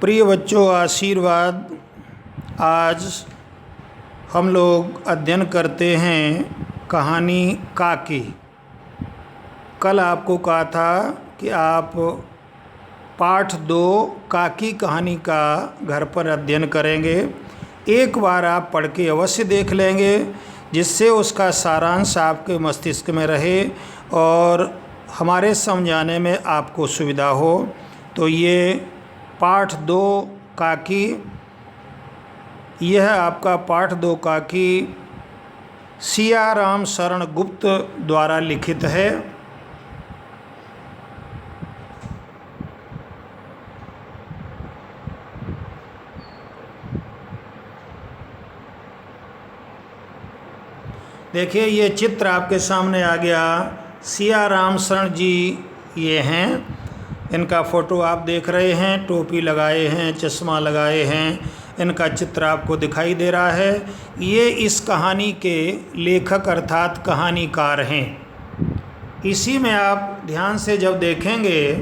प्रिय बच्चों, आशीर्वाद। आज हम लोग अध्ययन करते हैं कहानी काकी। कल आपको कहा था कि आप पाठ 2 काकी कहानी का घर पर अध्ययन करेंगे। एक बार आप पढ़ के अवश्य देख लेंगे, जिससे उसका सारांश आपके मस्तिष्क में रहे और हमारे समझाने में आपको सुविधा हो। तो ये पाठ 2 काकी, यह आपका पाठ 2 काकी सियाराम शरण गुप्त द्वारा लिखित है। देखिए, ये चित्र आपके सामने आ गया। सियाराम शरण जी ये हैं, इनका फ़ोटो आप देख रहे हैं। टोपी लगाए हैं, चश्मा लगाए हैं, इनका चित्र आपको दिखाई दे रहा है। ये इस कहानी के लेखक अर्थात कहानीकार हैं। इसी में आप ध्यान से जब देखेंगे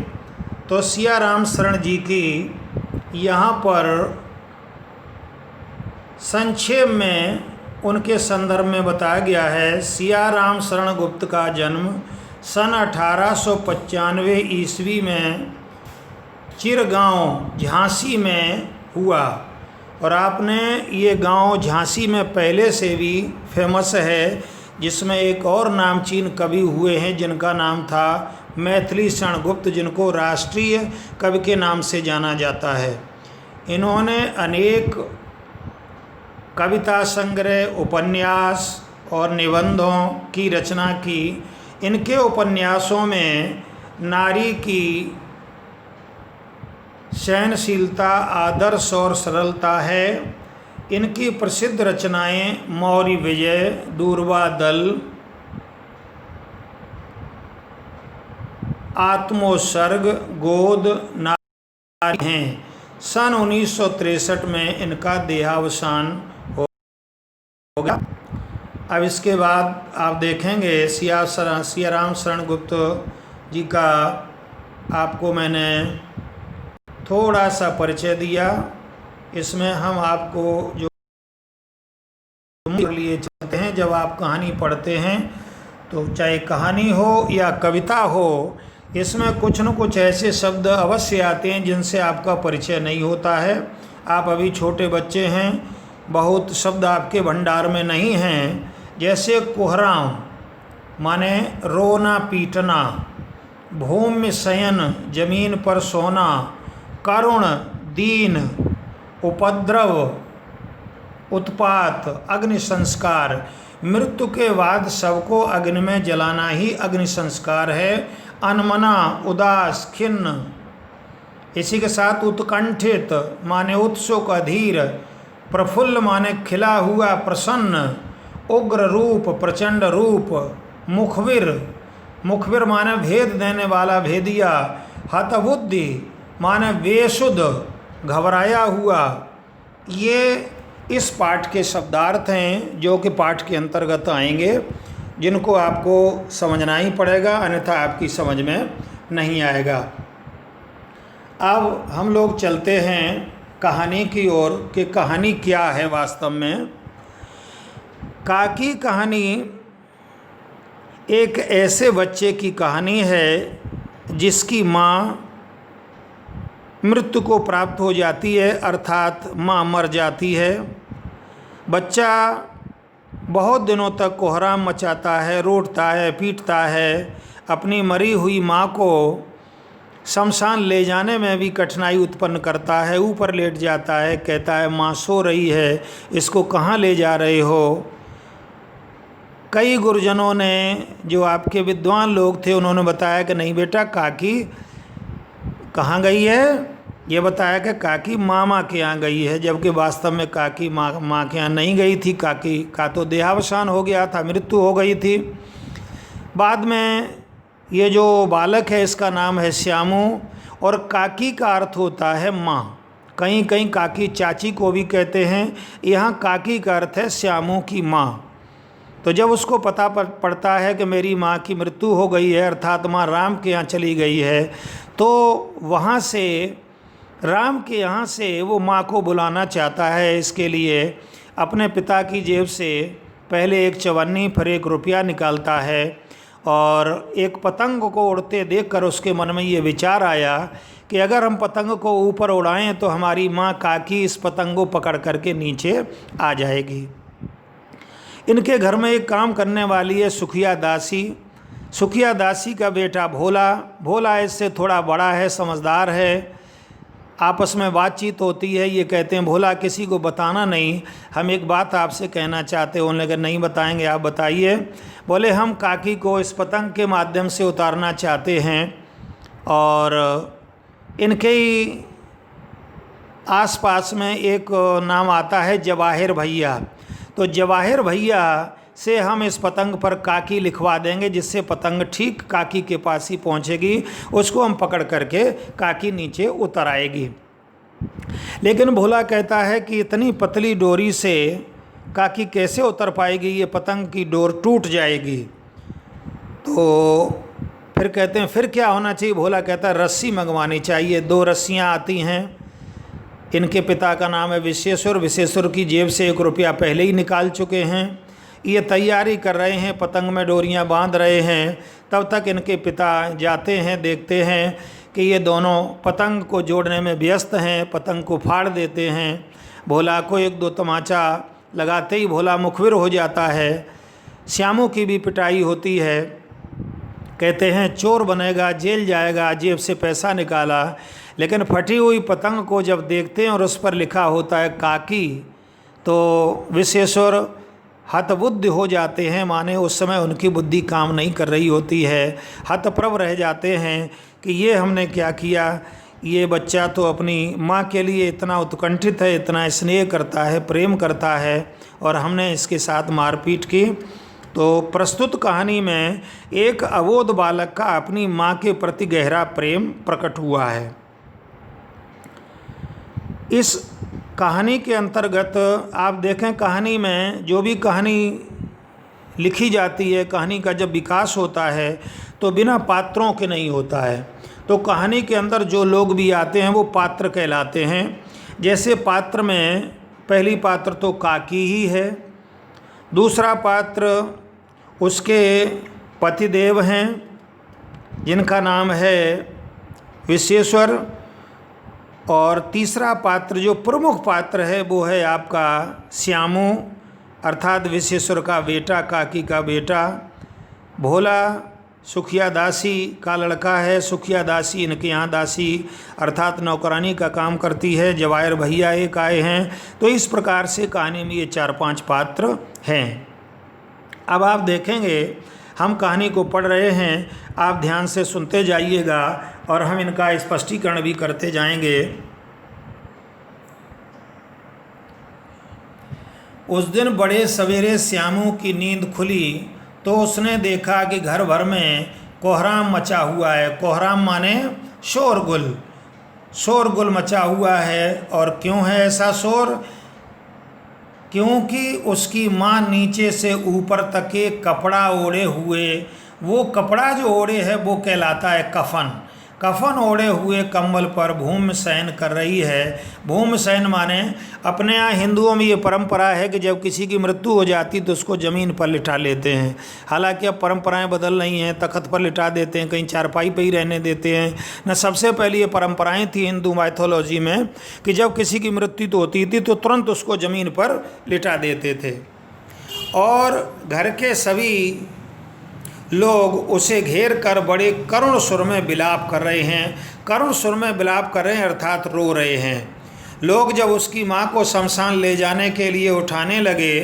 तो सियाराम शरण जी की यहाँ पर संक्षेप में उनके संदर्भ में बताया गया है। सियाराम शरण गुप्त का जन्म सन 1895 ईस्वी में चिरगांव झांसी में हुआ। और आपने ये गांव झांसी में पहले से भी फेमस है, जिसमें एक और नामचीन कवि हुए हैं जिनका नाम था मैथिली शरण गुप्त, जिनको राष्ट्रीय कवि के नाम से जाना जाता है। इन्होंने अनेक कविता संग्रह, उपन्यास और निबंधों की रचना की। इनके उपन्यासों में नारी की सहनशीलता, आदर्श और सरलता है। इनकी प्रसिद्ध रचनाएं मौर्य विजय, दूर्वा दल, आत्मोत्सर्ग, गोद, नारी हैं। सन 1963 में इनका देहावसान हो गया। अब इसके बाद आप देखेंगे सियाराम शरण गुप्त जी का आपको मैंने थोड़ा सा परिचय दिया। इसमें हम आपको जो लिए चलते हैं, जब आप कहानी पढ़ते हैं तो चाहे कहानी हो या कविता हो, इसमें कुछ न कुछ ऐसे शब्द अवश्य आते हैं जिनसे आपका परिचय नहीं होता है। आप अभी छोटे बच्चे हैं, बहुत शब्द आपके भंडार में नहीं हैं। जैसे कोहराम माने रोना पीटना, भूमि शयन जमीन पर सोना, करुण दीन, उपद्रव, उत्पात, अग्नि संस्कार। मृत्यु के बाद सबको अग्नि में जलाना ही अग्नि संस्कार है। अनमना, उदास, खिन्न। इसी के साथ उत्कंठित माने उत्सुक, अधीर। प्रफुल्ल माने खिला हुआ, प्रसन्न। उग्र रूप, प्रचंड रूप। मुखबिर, मुखबिर माने भेद देने वाला, भेदिया। हतबुद्धि माने बेसुध, घबराया हुआ। ये इस पाठ के शब्दार्थ हैं जो कि पाठ के अंतर्गत आएंगे, जिनको आपको समझना ही पड़ेगा, अन्यथा आपकी समझ में नहीं आएगा। अब हम लोग चलते हैं कहानी की ओर कि कहानी क्या है वास्तव में। काकी कहानी एक ऐसे बच्चे की कहानी है जिसकी माँ मृत्यु को प्राप्त हो जाती है, अर्थात माँ मर जाती है। बच्चा बहुत दिनों तक कोहराम मचाता है, रोटता है, पीटता है। अपनी मरी हुई माँ को शमशान ले जाने में भी कठिनाई उत्पन्न करता है। ऊपर लेट जाता है, कहता है माँ सो रही है, इसको कहाँ ले जा रहे हो। कई गुरुजनों ने, जो आपके विद्वान लोग थे, उन्होंने बताया कि नहीं बेटा, काकी कहाँ गई है। ये बताया कि काकी मामा के यहाँ गई है, जबकि वास्तव में काकी माँ के यहाँ नहीं गई थी। काकी का तो देहावसान हो गया था, मृत्यु हो गई थी। बाद में ये जो बालक है, इसका नाम है श्यामू, और काकी का अर्थ होता है माँ। कहीं कहीं काकी चाची को भी कहते हैं। यहाँ काकी का अर्थ है श्यामू की माँ। तो जब उसको पता पड़ता है कि मेरी माँ की मृत्यु हो गई है, अर्थात माँ राम के यहाँ चली गई है, तो वहाँ से राम के यहाँ से वो माँ को बुलाना चाहता है। इसके लिए अपने पिता की जेब से पहले एक चवन्नी फिर 1 रुपया निकालता है और एक पतंग को उड़ते देखकर उसके मन में ये विचार आया कि अगर हम पतंग को ऊपर उड़ाएं तो हमारी माँ काकी इस पतंग को पकड़ करके नीचे आ जाएगी। इनके घर में एक काम करने वाली है सुखिया दासी। सुखिया दासी का बेटा भोला, भोला इससे थोड़ा बड़ा है, समझदार है। आपस में बातचीत होती है। ये कहते हैं भोला किसी को बताना नहीं, हम एक बात आपसे कहना चाहते हैं। उन्होंने कहा नहीं बताएंगे, आप बताइए। बोले हम काकी को इस पतंग के माध्यम से उतारना चाहते हैं और इनके ही आसपास में एक नाम आता है जवाहिर भैया। तो जवाहिर भैया से हम इस पतंग पर काकी लिखवा देंगे, जिससे पतंग ठीक काकी के पास ही पहुंचेगी। उसको हम पकड़ करके काकी नीचे उतर आएगी। लेकिन भोला कहता है कि इतनी पतली डोरी से काकी कैसे उतर पाएगी, ये पतंग की डोर टूट जाएगी। तो फिर कहते हैं फिर क्या होना चाहिए। भोला कहता है रस्सी मंगवानी चाहिए। 2 रस्सियाँ आती हैं। इनके पिता का नाम है विश्वेश्वर। विश्वेश्वर की जेब से 1 रुपया पहले ही निकाल चुके हैं। ये तैयारी कर रहे हैं, पतंग में डोरियां बांध रहे हैं। तब तक इनके पिता जाते हैं, देखते हैं कि ये दोनों पतंग को जोड़ने में व्यस्त हैं। पतंग को फाड़ देते हैं। भोला को 1-2 तमाचा लगाते ही भोला मुखबिर हो जाता है। श्यामू की भी पिटाई होती है। कहते हैं चोर बनेगा, जेल जाएगा, जेब से पैसा निकाला। लेकिन फटी हुई पतंग को जब देखते हैं और उस पर लिखा होता है काकी, तो विश्वेश्वर हतबुद्ध हो जाते हैं। माने उस समय उनकी बुद्धि काम नहीं कर रही होती है। हतप्रभ रह जाते हैं कि ये हमने क्या किया। ये बच्चा तो अपनी माँ के लिए इतना उत्कंठित है, इतना स्नेह करता है, प्रेम करता है, और हमने इसके साथ मारपीट की। तो प्रस्तुत कहानी में एक अबोध बालक का अपनी माँ के प्रति गहरा प्रेम प्रकट हुआ है। इस कहानी के अंतर्गत आप देखें, कहानी में जो भी कहानी लिखी जाती है, कहानी का जब विकास होता है तो बिना पात्रों के नहीं होता है। तो कहानी के अंदर जो लोग भी आते हैं वो पात्र कहलाते हैं। जैसे पात्र में पहली पात्र तो काकी ही है। दूसरा पात्र उसके पतिदेव हैं जिनका नाम है विश्वेश्वर। और तीसरा पात्र जो प्रमुख पात्र है वो है आपका श्यामू, अर्थात विश्वेश्वर का बेटा, काकी का बेटा। भोला सुखिया दासी का लड़का है। सुखिया दासी इनके यहाँ दासी अर्थात नौकरानी का काम करती है। जवाहिर भैया एक आए हैं। तो इस प्रकार से कहानी में ये 4-5 पात्र हैं। अब आप देखेंगे, हम कहानी को पढ़ रहे हैं, आप ध्यान से सुनते जाइएगा और हम इनका स्पष्टीकरण भी करते जाएंगे। उस दिन बड़े सवेरे श्यामू की नींद खुली तो उसने देखा कि घर भर में कोहराम मचा हुआ है। कोहराम माने शोरगुल। शोरगुल मचा हुआ है। और क्यों है ऐसा शोर? क्योंकि उसकी माँ नीचे से ऊपर तक एक कपड़ा ओढ़े हुए, वो कपड़ा जो ओढ़े है वो कहलाता है कफन। कफन ओढ़े हुए कंबल पर भूमि शयन कर रही है। भूमि शयन माने अपने यहाँ हिंदुओं में ये परंपरा है कि जब किसी की मृत्यु हो जाती तो उसको ज़मीन पर लिटा लेते हैं। हालांकि अब परंपराएं बदल रही हैं, तख्त पर लिटा देते हैं, कहीं चारपाई पर ही रहने देते हैं न। सबसे पहले ये परंपराएं थी हिंदू माइथोलॉजी में कि जब किसी की मृत्यु तो होती थी तो तुरंत उसको ज़मीन पर लिटा देते थे। और घर के सभी लोग उसे घेर कर बड़े करुण सुर में विलाप कर रहे हैं। करुण सुर में विलाप कर रहे हैं अर्थात रो रहे हैं। लोग जब उसकी माँ को शमशान ले जाने के लिए उठाने लगे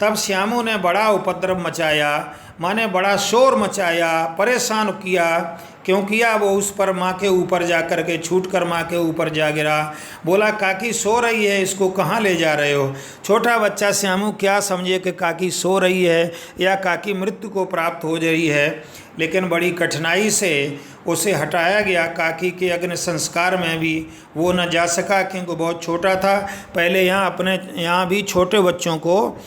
तब श्यामू ने बड़ा उपद्रव मचाया, माने बड़ा शोर मचाया, परेशान किया। क्यों किया? वो उस पर माँ के ऊपर जा कर के छूट कर माँ के ऊपर जा गिरा। बोला काकी सो रही है, इसको कहाँ ले जा रहे हो? छोटा बच्चा श्यामू क्या समझे कि काकी सो रही है या काकी मृत्यु को प्राप्त हो रही है। लेकिन बड़ी कठिनाई से उसे हटाया गया। काकी के अग्नि संस्कार में भी वो न जा सका क्योंकि बहुत छोटा था। पहले यहाँ अपने यहाँ भी छोटे बच्चों को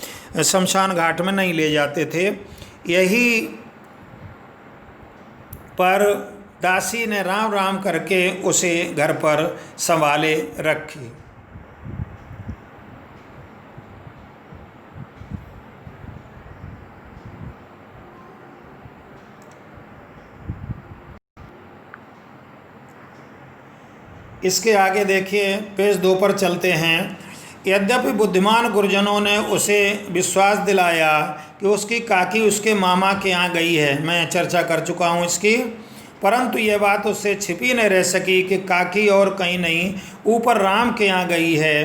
शमशान घाट में नहीं ले जाते थे। यही पर दासी ने राम राम करके उसे घर पर संभाले रखी। इसके आगे देखिए, पेज 2 पर चलते हैं। यद्यपि बुद्धिमान गुरुजनों ने उसे विश्वास दिलाया कि उसकी काकी उसके मामा के यहाँ गई है, मैं चर्चा कर चुका हूँ इसकी, परंतु यह बात उससे छिपी नहीं रह सकी कि काकी और कहीं नहीं, ऊपर राम के यहाँ गई है।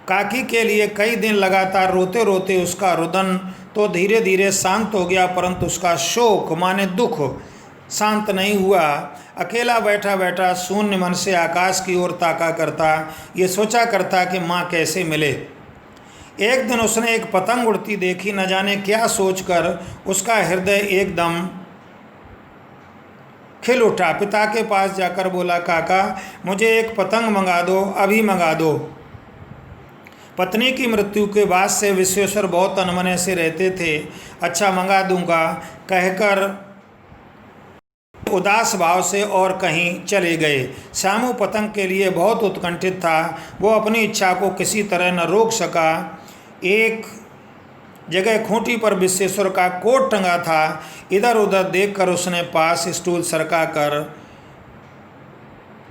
काकी के लिए कई दिन लगातार रोते रोते उसका रुदन तो धीरे धीरे शांत हो गया, परंतु उसका शोक माने दुख शांत नहीं हुआ। अकेला बैठा बैठा शून्य मन से आकाश की ओर ताका करता, ये सोचा करता कि माँ कैसे मिले। एक दिन उसने एक पतंग उड़ती देखी, न जाने क्या सोचकर उसका हृदय एकदम खिल उठा। पिता के पास जाकर बोला, काका मुझे एक पतंग मंगा दो, अभी मंगा दो। पत्नी की मृत्यु के बाद से विश्वेश्वर बहुत अनमने से रहते थे। अच्छा मंगा दूंगा कहकर उदास भाव से और कहीं चले गए। श्यामू पतंग के लिए बहुत उत्कंठित था, वो अपनी इच्छा को किसी तरह न रोक सका। एक जगह खूंटी पर विश्वेश्वर का कोट टंगा था, इधर उधर देखकर उसने पास स्टूल सरका कर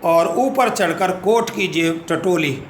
और ऊपर चढ़कर कोट की जेब टटोली।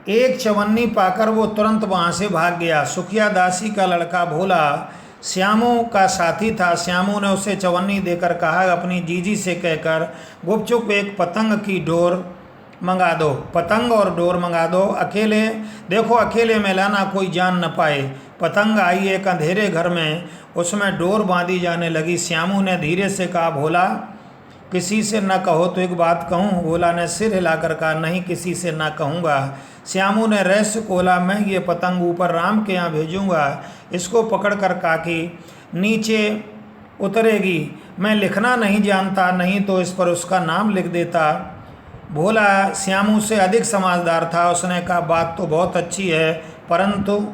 एक चवन्नी पाकर वो तुरंत वहाँ से भाग गया। सुखिया दासी का लड़का भोला श्यामू का साथी था। श्यामू ने उसे चवन्नी देकर कहा, अपनी जीजी से कहकर गुपचुप एक पतंग की डोर मंगा दो, पतंग और डोर मंगा दो। अकेले में लाना, कोई जान न पाए। पतंग आई एक अंधेरे घर में, उसमें डोर बांधी जाने लगी। श्यामू ने धीरे से कहा, भोला किसी से न कहो तो एक बात कहूँ। भोला ने सिर हिलाकर कहा, नहीं किसी से ना कहूँगा। श्यामू ने रहस्य खोला, मैं ये पतंग ऊपर राम के यहाँ भेजूँगा, इसको पकड़कर काकी नीचे उतरेगी। मैं लिखना नहीं जानता, नहीं तो इस पर उसका नाम लिख देता। भोला श्यामू से अधिक समझदार था, उसने कहा बात तो बहुत अच्छी है, परंतु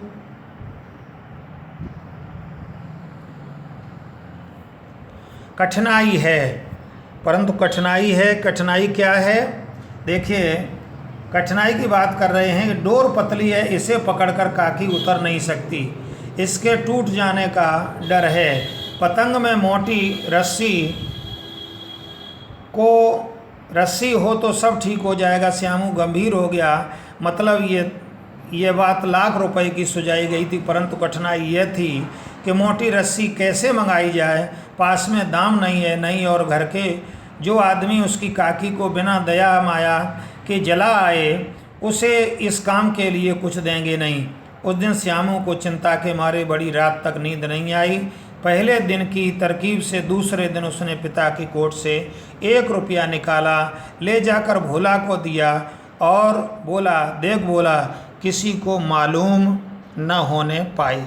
कठिनाई है। कठिनाई क्या है? देखिए, कठिनाई की बात कर रहे हैं कि डोर पतली है, इसे पकड़कर काकी उतर नहीं सकती, इसके टूट जाने का डर है। पतंग में मोटी रस्सी हो तो सब ठीक हो जाएगा। श्यामू गंभीर हो गया। मतलब ये बात लाख रुपए की सुझाई गई थी, परंतु कठिनाई यह थी कि मोटी रस्सी कैसे मंगाई जाए, पास में दाम नहीं है, नहीं और घर के जो आदमी उसकी काकी को बिना दया माया के जला आए, उसे इस काम के लिए कुछ देंगे नहीं। उस दिन श्यामू को चिंता के मारे बड़ी रात तक नींद नहीं आई। पहले दिन की तरकीब से दूसरे दिन उसने पिता की कोट से 1 रुपया निकाला, ले जाकर भोला को दिया और बोला, देख भोला, किसी को मालूम न होने पाए।